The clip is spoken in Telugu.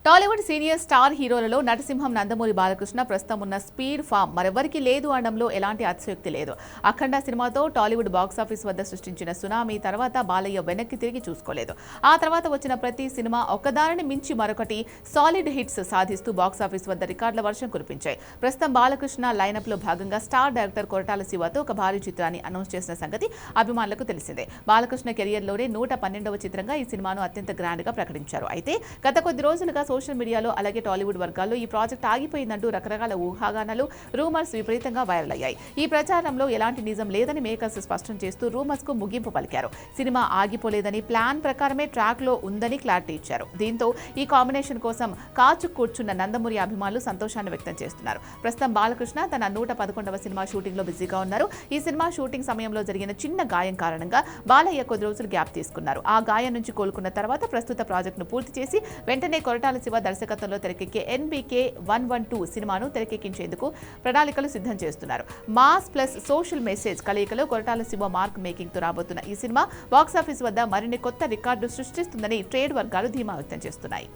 టాలీవుడ్ సీనియర్ స్టార్ హీరోలలో నటసింహం నందమూరి బాలకృష్ణ ప్రస్తుతం ఉన్న స్పీడ్ ఫామ్ మరెవరికి లేదు అనడంలో ఎలాంటి అతిశయోక్తి లేదు. అఖండ సినిమాతో టాలీవుడ్ బాక్సాఫీస్ వద్ద సృష్టించిన సునామీ తర్వాత బాలయ్య వెనక్కి తిరిగి చూసుకోలేదు. ఆ తర్వాత వచ్చిన ప్రతి సినిమా ఒక్కదానిని మించి మరొకటి సాలిడ్ హిట్స్ సాధిస్తూ బాక్సాఫీస్ వద్ద రికార్డుల వర్షం కురిపించాయి. ప్రస్తుతం బాలకృష్ణ లైనప్ లో భాగంగా స్టార్ డైరెక్టర్ కొరటాల శివతో ఒక భారీ చిత్రాన్ని అనౌన్స్ చేసిన సంగతి అభిమానులకు తెలిసిందే. బాలకృష్ణ కెరియర్లోనే 112వ చిత్రంగా ఈ సినిమాను అత్యంత గ్రాండ్ గా ప్రకటించారు. అయితే గత కొద్ది రోజులుగా సోషల్ మీడియాలో అలాగే టాలీవుడ్ వర్గాల్లో ఈ ప్రాజెక్ట్ ఆగిపోయిందంటూ రకరకాల ఊహాగానాలు రూమర్స్ విపరీతంగా వైరల్ అయ్యాయి. ఈ ప్రచారంలో ఎలాంటి నిజం లేదని మేకర్స్ స్పష్టం చేస్తూ రూమర్స్ కు ముగింపు పలికారు. సినిమా ఆగిపోలేదని ప్లాన్ ప్రకారమే ట్రాక్ లో ఉందని క్లారిటీ ఇచ్చారు. దీంతో ఈ కాంబినేషన్ కోసం కాచు కూర్చున్న నందమూరి అభిమానులు సంతోషాన్ని వ్యక్తం చేస్తున్నారు. ప్రస్తుతం బాలకృష్ణ తన 111వ సినిమా షూటింగ్ లో బిజీగా ఉన్నారు. ఈ సినిమా షూటింగ్ సమయంలో జరిగిన చిన్న గాయం కారణంగా బాలయ్య కొద్ది రోజులు గ్యాప్ తీసుకున్నారు. ఆ గాయం నుంచి కోలుకున్న తర్వాత ప్రస్తుత ప్రాజెక్టును పూర్తి చేసి వెంటనే కొరటాల శివ దర్శకత్వంలో తెరకెక్కే NBK 112 సినిమాను తెరకెక్కించేందుకు ప్రణాళికలు సిద్ధం చేస్తున్నారు. మాస్ ప్లస్ సోషల్ మెసేజ్ కలయికలో కొరటాల శివ మార్క్ మేకింగ్ తో రాబోతున్న ఈ సినిమా బాక్సాఫీస్ వద్ద మరిన్ని కొత్త రికార్డు సృష్టిస్తుందని ట్రేడ్ వర్గాలు ధీమా వ్యక్తం చేస్తున్నాయి.